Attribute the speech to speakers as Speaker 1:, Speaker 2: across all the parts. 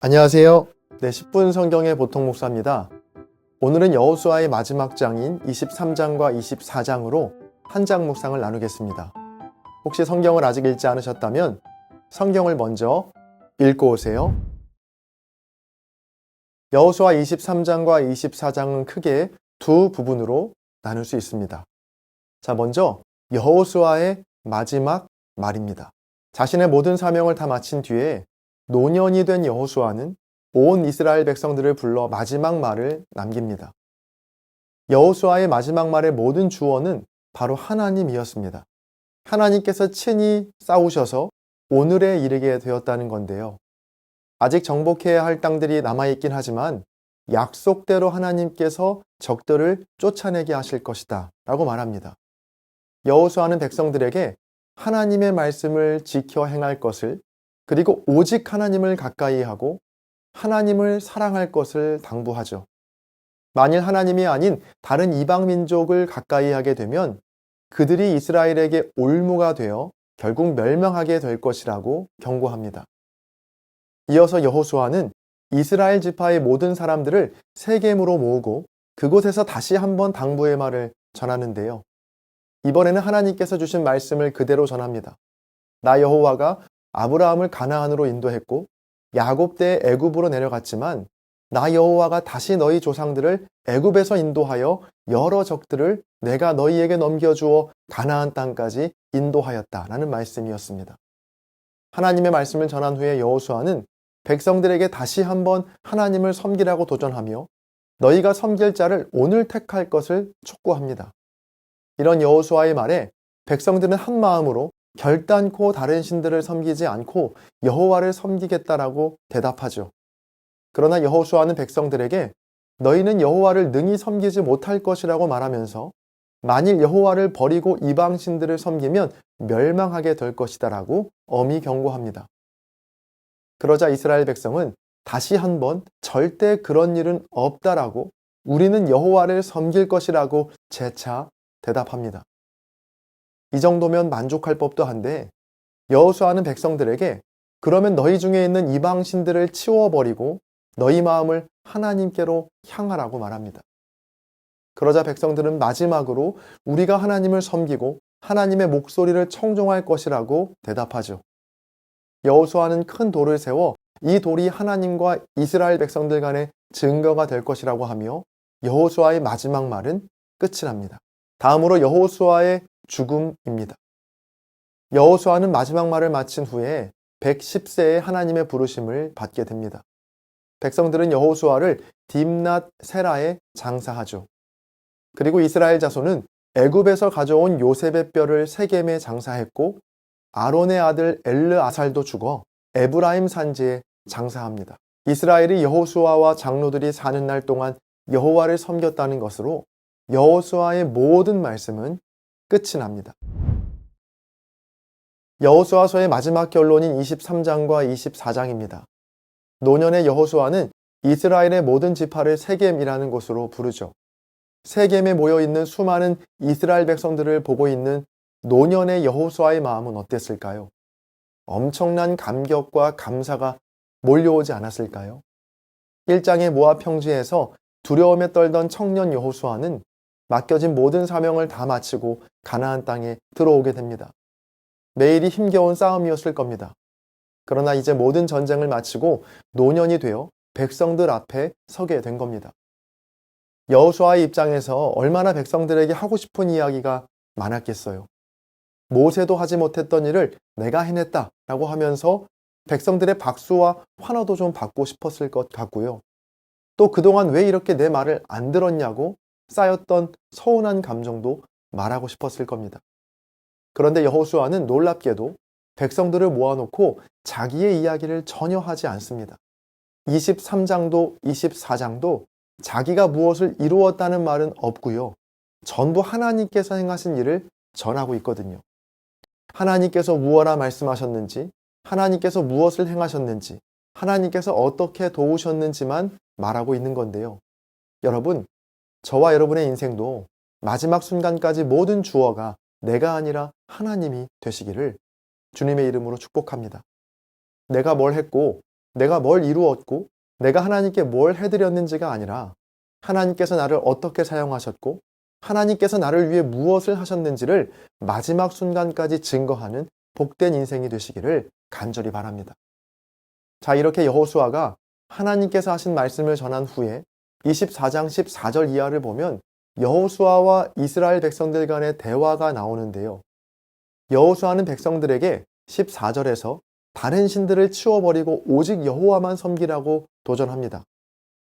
Speaker 1: 안녕하세요. 10분 성경의 보통 목사입니다. 오늘은 여호수아의 마지막 장인 23장과 24장으로 한 장 묵상을 나누겠습니다. 혹시 성경을 아직 읽지 않으셨다면 성경을 먼저 읽고 오세요. 여호수아 23장과 24장은 크게 두 부분으로 나눌 수 있습니다. 자, 먼저 여호수아의 마지막 말입니다. 자신의 모든 사명을 다 마친 뒤에 노년이 된 여호수아는 온 이스라엘 백성들을 불러 마지막 말을 남깁니다. 여호수아의 마지막 말의 모든 주어는 바로 하나님이었습니다. 하나님께서 친히 싸우셔서 오늘에 이르게 되었다는 건데요. 아직 정복해야 할 땅들이 남아있긴 하지만 약속대로 하나님께서 적들을 쫓아내게 하실 것이다 라고 말합니다. 여호수아는 백성들에게 하나님의 말씀을 지켜 행할 것을, 그리고 오직 하나님을 가까이 하고 하나님을 사랑할 것을 당부하죠. 만일 하나님이 아닌 다른 이방 민족을 가까이 하게 되면 그들이 이스라엘에게 올무가 되어 결국 멸망하게 될 것이라고 경고합니다. 이어서 여호수아는 이스라엘 지파의 모든 사람들을 세겜으로 모으고 그곳에서 다시 한번 당부의 말을 전하는데요. 이번에는 하나님께서 주신 말씀을 그대로 전합니다. 나 여호와가 아브라함을 가나안으로 인도했고 야곱 때 애굽으로 내려갔지만 나 여호와가 다시 너희 조상들을 애굽에서 인도하여 여러 적들을 내가 너희에게 넘겨주어 가나안 땅까지 인도하였다라는 말씀이었습니다. 하나님의 말씀을 전한 후에 여호수아는 백성들에게 다시 한번 하나님을 섬기라고 도전하며 너희가 섬길 자를 오늘 택할 것을 촉구합니다. 이런 여호수아의 말에 백성들은 한 마음으로 결단코 다른 신들을 섬기지 않고 여호와를 섬기겠다라고 대답하죠. 그러나 여호수아는 백성들에게 너희는 여호와를 능히 섬기지 못할 것이라고 말하면서 만일 여호와를 버리고 이방 신들을 섬기면 멸망하게 될 것이다라고 엄히 경고합니다. 그러자 이스라엘 백성은 다시 한번 절대 그런 일은 없다라고 우리는 여호와를 섬길 것이라고 재차 대답합니다. 이 정도면 만족할 법도 한데 여호수아는 백성들에게 그러면 너희 중에 있는 이방 신들을 치워버리고 너희 마음을 하나님께로 향하라고 말합니다. 그러자 백성들은 마지막으로 우리가 하나님을 섬기고 하나님의 목소리를 청종할 것이라고 대답하죠. 여호수아는 큰 돌을 세워 이 돌이 하나님과 이스라엘 백성들 간의 증거가 될 것이라고 하며 여호수아의 마지막 말은 끝이 납니다. 다음으로 여호수아의 죽음입니다. 여호수아는 마지막 말을 마친 후에 110세에 하나님의 부르심을 받게 됩니다. 백성들은 여호수아를 딥낫 세라에 장사하죠. 그리고 이스라엘 자손은 애굽에서 가져온 요셉의 뼈를 세겜에 장사했고 아론의 아들 엘르아살도 죽어 에브라임 산지에 장사합니다. 이스라엘이 여호수아와 장로들이 사는 날 동안 여호와를 섬겼다는 것으로 여호수아의 모든 말씀은 끝이 납니다. 여호수아서의 마지막 결론인 23장과 24장입니다. 노년의 여호수아는 이스라엘의 모든 지파를 세겜이라는 곳으로 부르죠. 세겜에 모여있는 수많은 이스라엘 백성들을 보고 있는 노년의 여호수아의 마음은 어땠을까요? 엄청난 감격과 감사가 몰려오지 않았을까요? 1장의 모압 평지에서 두려움에 떨던 청년 여호수아는 맡겨진 모든 사명을 다 마치고 가나안 땅에 들어오게 됩니다. 매일이 힘겨운 싸움이었을 겁니다. 그러나 이제 모든 전쟁을 마치고 노년이 되어 백성들 앞에 서게 된 겁니다. 여호수아의 입장에서 얼마나 백성들에게 하고 싶은 이야기가 많았겠어요. 모세도 하지 못했던 일을 내가 해냈다라고 하면서 백성들의 박수와 환호도 좀 받고 싶었을 것 같고요. 또 그동안 왜 이렇게 내 말을 안 들었냐고 쌓였던 서운한 감정도 말하고 싶었을 겁니다. 그런데 여호수아는 놀랍게도 백성들을 모아놓고 자기의 이야기를 전혀 하지 않습니다. 23장도 24장도 자기가 무엇을 이루었다는 말은 없고요. 전부 하나님께서 행하신 일을 전하고 있거든요. 하나님께서 무엇라 말씀하셨는지, 하나님께서 무엇을 행하셨는지, 하나님께서 어떻게 도우셨는지만 말하고 있는 건데요. 여러분, 저와 여러분의 인생도 마지막 순간까지 모든 주어가 내가 아니라 하나님이 되시기를 주님의 이름으로 축복합니다. 내가 뭘 했고 내가 뭘 이루었고 내가 하나님께 뭘 해드렸는지가 아니라 하나님께서 나를 어떻게 사용하셨고 하나님께서 나를 위해 무엇을 하셨는지를 마지막 순간까지 증거하는 복된 인생이 되시기를 간절히 바랍니다. 자, 이렇게 여호수아가 하나님께서 하신 말씀을 전한 후에 24장 14절 이하를 보면 여호수아와 이스라엘 백성들 간의 대화가 나오는데요. 여호수아는 백성들에게 14절에서 다른 신들을 치워버리고 오직 여호와만 섬기라고 도전합니다.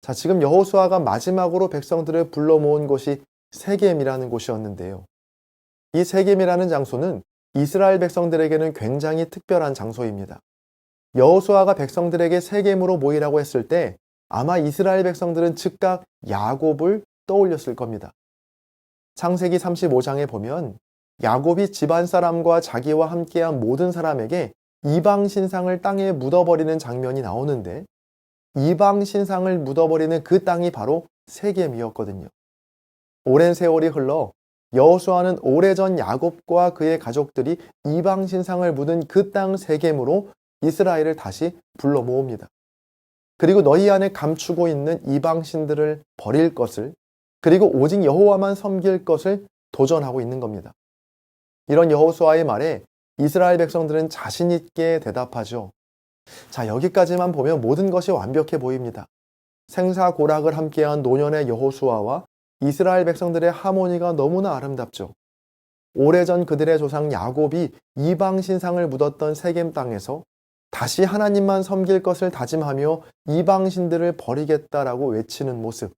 Speaker 1: 자, 지금 여호수아가 마지막으로 백성들을 불러 모은 곳이 세겜이라는 곳이었는데요. 이 세겜이라는 장소는 이스라엘 백성들에게는 굉장히 특별한 장소입니다. 여호수아가 백성들에게 세겜으로 모이라고 했을 때 아마 이스라엘 백성들은 즉각 야곱을 떠올렸을 겁니다. 창세기 35장에 보면 야곱이 집안 사람과 자기와 함께한 모든 사람에게 이방 신상을 땅에 묻어버리는 장면이 나오는데 이방 신상을 묻어버리는 그 땅이 바로 세겜이었거든요. 오랜 세월이 흘러 여호수아는 오래전 야곱과 그의 가족들이 이방 신상을 묻은 그 땅 세겜으로 이스라엘을 다시 불러 모읍니다. 그리고 너희 안에 감추고 있는 이방 신들을 버릴 것을 그리고 오직 여호와만 섬길 것을 도전하고 있는 겁니다. 이런 여호수아의 말에 이스라엘 백성들은 자신 있게 대답하죠. 자, 여기까지만 보면 모든 것이 완벽해 보입니다. 생사고락을 함께한 노년의 여호수아와 이스라엘 백성들의 하모니가 너무나 아름답죠. 오래전 그들의 조상 야곱이 이방 신상을 묻었던 세겜 땅에서 다시 하나님만 섬길 것을 다짐하며 이방 신들을 버리겠다라고 외치는 모습.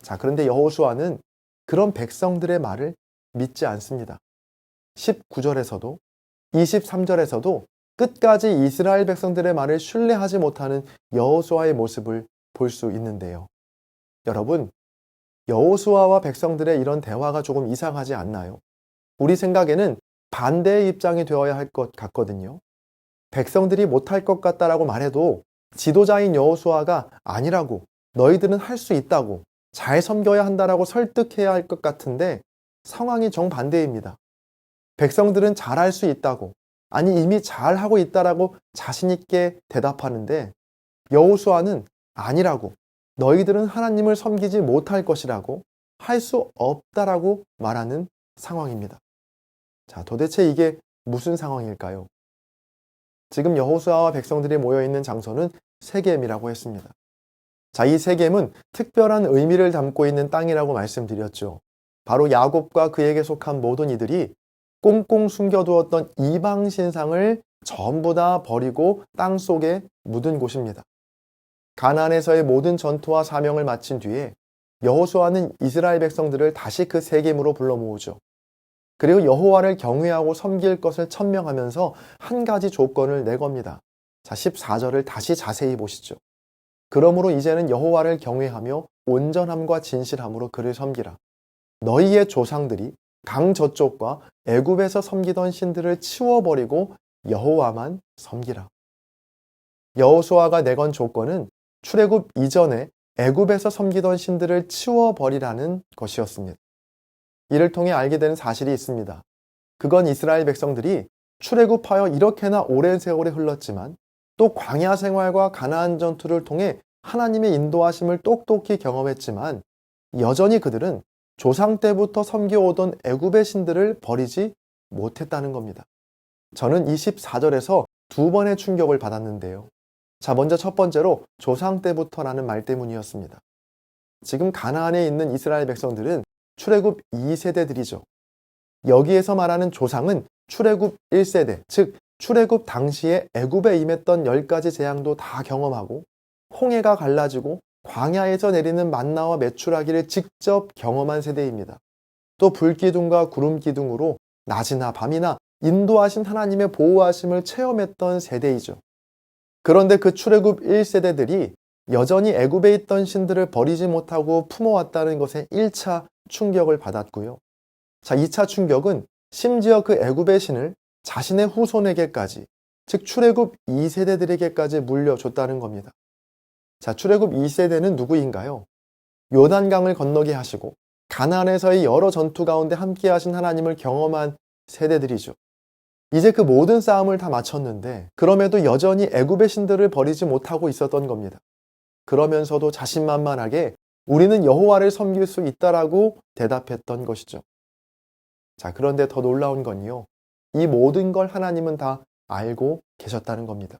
Speaker 1: 자, 그런데 여호수아는 그런 백성들의 말을 믿지 않습니다. 19절에서도 23절에서도 끝까지 이스라엘 백성들의 말을 신뢰하지 못하는 여호수아의 모습을 볼 수 있는데요. 여러분, 여호수아와 백성들의 이런 대화가 조금 이상하지 않나요? 우리 생각에는 반대의 입장이 되어야 할 것 같거든요. 백성들이 못할 것 같다라고 말해도 지도자인 여호수아가 아니라고, 너희들은 할 수 있다고, 잘 섬겨야 한다라고 설득해야 할 것 같은데 상황이 정반대입니다. 백성들은 잘할 수 있다고, 아니 이미 잘하고 있다라고 자신 있게 대답하는데 여호수아는 아니라고, 너희들은 하나님을 섬기지 못할 것이라고, 할 수 없다라고 말하는 상황입니다. 자, 도대체 이게 무슨 상황일까요? 지금 여호수아와 백성들이 모여있는 장소는 세겜이라고 했습니다. 자, 이 세겜은 특별한 의미를 담고 있는 땅이라고 말씀드렸죠. 바로 야곱과 그에게 속한 모든 이들이 꽁꽁 숨겨두었던 이방 신상을 전부 다 버리고 땅 속에 묻은 곳입니다. 가나안에서의 모든 전투와 사명을 마친 뒤에 여호수아는 이스라엘 백성들을 다시 그 세겜으로 불러 모으죠. 그리고 여호와를 경외하고 섬길 것을 천명하면서 한 가지 조건을 내겁니다. 자, 14절을 다시 자세히 보시죠. 그러므로 이제는 여호와를 경외하며 온전함과 진실함으로 그를 섬기라. 너희의 조상들이 강 저쪽과 애굽에서 섬기던 신들을 치워버리고 여호와만 섬기라. 여호수아가 내건 조건은 출애굽 이전에 애굽에서 섬기던 신들을 치워버리라는 것이었습니다. 이를 통해 알게 되는 사실이 있습니다. 그건 이스라엘 백성들이 출애굽하여 이렇게나 오랜 세월이 흘렀지만 또 광야 생활과 가나안 전투를 통해 하나님의 인도하심을 똑똑히 경험했지만 여전히 그들은 조상 때부터 섬겨오던 애굽의 신들을 버리지 못했다는 겁니다. 저는 24절에서 두 번의 충격을 받았는데요. 자, 먼저 첫 번째로 조상 때부터라는 말 때문이었습니다. 지금 가나안에 있는 이스라엘 백성들은 출애굽 2세대들이죠. 여기에서 말하는 조상은 출애굽 1세대, 즉 출애굽 당시에 애굽에 임했던 10가지 재앙도 다 경험하고 홍해가 갈라지고 광야에서 내리는 만나와 메추라기를 직접 경험한 세대입니다. 또 불기둥과 구름기둥으로 낮이나 밤이나 인도하신 하나님의 보호하심을 체험했던 세대이죠. 그런데 그 출애굽 1세대들이 여전히 애굽에 있던 신들을 버리지 못하고 품어왔다는 것에 1차 충격을 받았고요. 자, 2차 충격은 심지어 그 애굽의 신을 자신의 후손에게까지, 즉 출애굽 2세대들에게까지 물려줬다는 겁니다. 자, 출애굽 2세대는 누구인가요? 요단강을 건너게 하시고 가나안에서의 여러 전투 가운데 함께 하신 하나님을 경험한 세대들이죠. 이제 그 모든 싸움을 다 마쳤는데 그럼에도 여전히 애굽의 신들을 버리지 못하고 있었던 겁니다. 그러면서도 자신만만하게 우리는 여호와를 섬길 수 있다라고 대답했던 것이죠. 자, 그런데 더 놀라운 건요. 이 모든 걸 하나님은 다 알고 계셨다는 겁니다.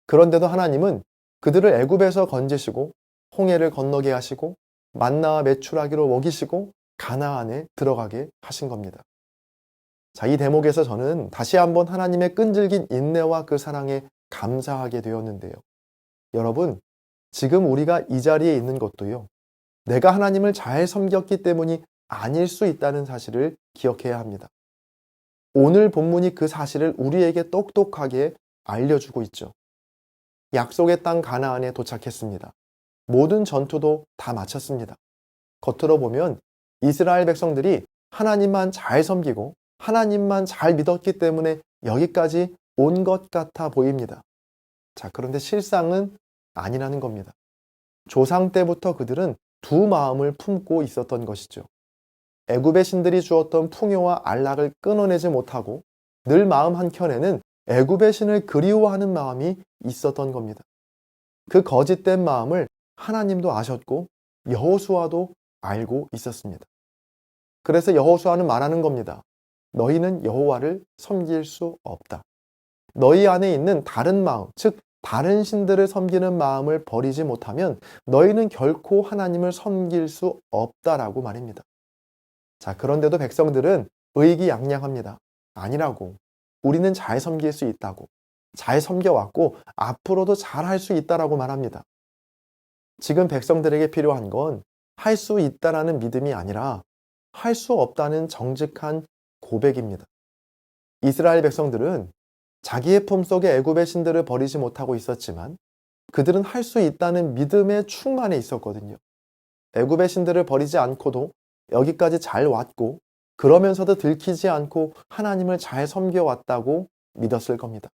Speaker 1: 그런데도 하나님은 그들을 애굽에서 건지시고 홍해를 건너게 하시고 만나와 메추라기로 먹이시고 가나안에 들어가게 하신 겁니다. 자, 이 대목에서 저는 다시 한번 하나님의 끈질긴 인내와 그 사랑에 감사하게 되었는데요. 여러분, 지금 우리가 이 자리에 있는 것도요. 내가 하나님을 잘 섬겼기 때문이 아닐 수 있다는 사실을 기억해야 합니다. 오늘 본문이 그 사실을 우리에게 똑똑하게 알려주고 있죠. 약속의 땅 가나안에 도착했습니다. 모든 전투도 다 마쳤습니다. 겉으로 보면 이스라엘 백성들이 하나님만 잘 섬기고 하나님만 잘 믿었기 때문에 여기까지 온 것 같아 보입니다. 자, 그런데 실상은 아니라는 겁니다. 조상 때부터 그들은 두 마음을 품고 있었던 것이죠. 애굽의 신들이 주었던 풍요와 안락을 끊어내지 못하고 늘 마음 한켠에는 애굽의 신을 그리워하는 마음이 있었던 겁니다. 그 거짓된 마음을 하나님도 아셨고 여호수아도 알고 있었습니다. 그래서 여호수아는 말하는 겁니다. 너희는 여호와를 섬길 수 없다. 너희 안에 있는 다른 마음, 즉 다른 신들을 섬기는 마음을 버리지 못하면 너희는 결코 하나님을 섬길 수 없다라고 말입니다. 자, 그런데도 백성들은 의기양양합니다. 아니라고. 우리는 잘 섬길 수 있다고. 잘 섬겨왔고 앞으로도 잘 할 수 있다라고 말합니다. 지금 백성들에게 필요한 건 할 수 있다라는 믿음이 아니라 할 수 없다는 정직한 고백입니다. 이스라엘 백성들은 자기의 품속에 애굽의 신들을 버리지 못하고 있었지만 그들은 할 수 있다는 믿음에 충만해 있었거든요. 애굽의 신들을 버리지 않고도 여기까지 잘 왔고 그러면서도 들키지 않고 하나님을 잘 섬겨왔다고 믿었을 겁니다.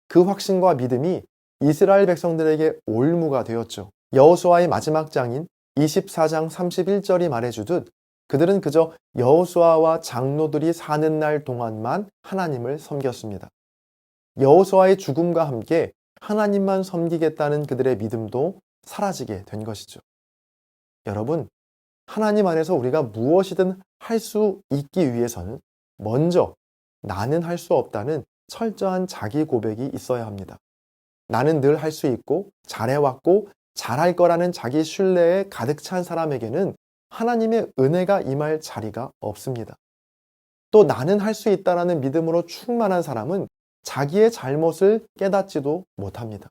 Speaker 1: 그 확신과 믿음이 이스라엘 백성들에게 올무가 되었죠. 여호수아의 마지막 장인 24장 31절이 말해주듯 그들은 그저 여호수아와 장로들이 사는 날 동안만 하나님을 섬겼습니다. 여호수아의 죽음과 함께 하나님만 섬기겠다는 그들의 믿음도 사라지게 된 것이죠. 여러분, 하나님 안에서 우리가 무엇이든 할 수 있기 위해서는 먼저 나는 할 수 없다는 철저한 자기 고백이 있어야 합니다. 나는 늘 할 수 있고 잘해왔고 잘할 거라는 자기 신뢰에 가득 찬 사람에게는 하나님의 은혜가 임할 자리가 없습니다. 또 나는 할 수 있다라는 믿음으로 충만한 사람은 자기의 잘못을 깨닫지도 못합니다.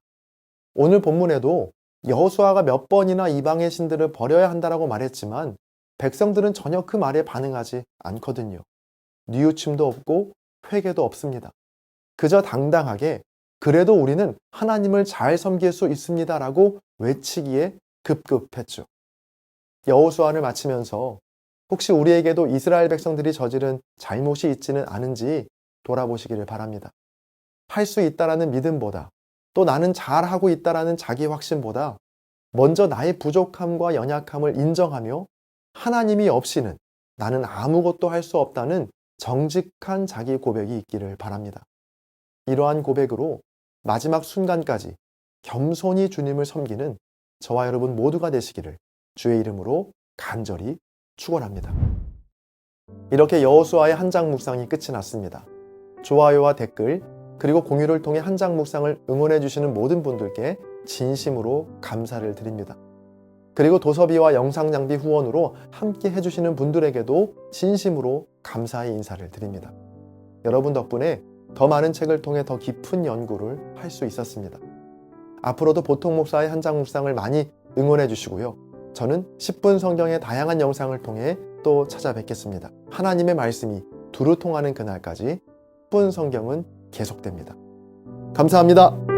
Speaker 1: 오늘 본문에도 여호수아가 몇 번이나 이방의 신들을 버려야 한다라고 말했지만 백성들은 전혀 그 말에 반응하지 않거든요. 뉘우침도 없고 회개도 없습니다. 그저 당당하게 그래도 우리는 하나님을 잘 섬길 수 있습니다라고 외치기에 급급했죠. 여호수아를 마치면서 혹시 우리에게도 이스라엘 백성들이 저지른 잘못이 있지는 않은지 돌아보시기를 바랍니다. 할 수 있다라는 믿음보다 또 나는 잘하고 있다라는 자기 확신보다 먼저 나의 부족함과 연약함을 인정하며 하나님이 없이는 나는 아무것도 할 수 없다는 정직한 자기 고백이 있기를 바랍니다. 이러한 고백으로 마지막 순간까지 겸손히 주님을 섬기는 저와 여러분 모두가 되시기를 주의 이름으로 간절히 축원합니다. 이렇게 여호수아의 한 장 묵상이 끝이 났습니다. 좋아요와 댓글 그리고 공유를 통해 한 장 묵상을 응원해 주시는 모든 분들께 진심으로 감사를 드립니다. 그리고 도서비와 영상 장비 후원으로 함께 해주시는 분들에게도 진심으로 감사의 인사를 드립니다. 여러분 덕분에 더 많은 책을 통해 더 깊은 연구를 할 수 있었습니다. 앞으로도 보통 목사의 한 장 묵상을 많이 응원해 주시고요. 저는 10분 성경의 다양한 영상을 통해 또 찾아뵙겠습니다. 하나님의 말씀이 두루 통하는 그날까지 10분 성경은 계속됩니다. 감사합니다.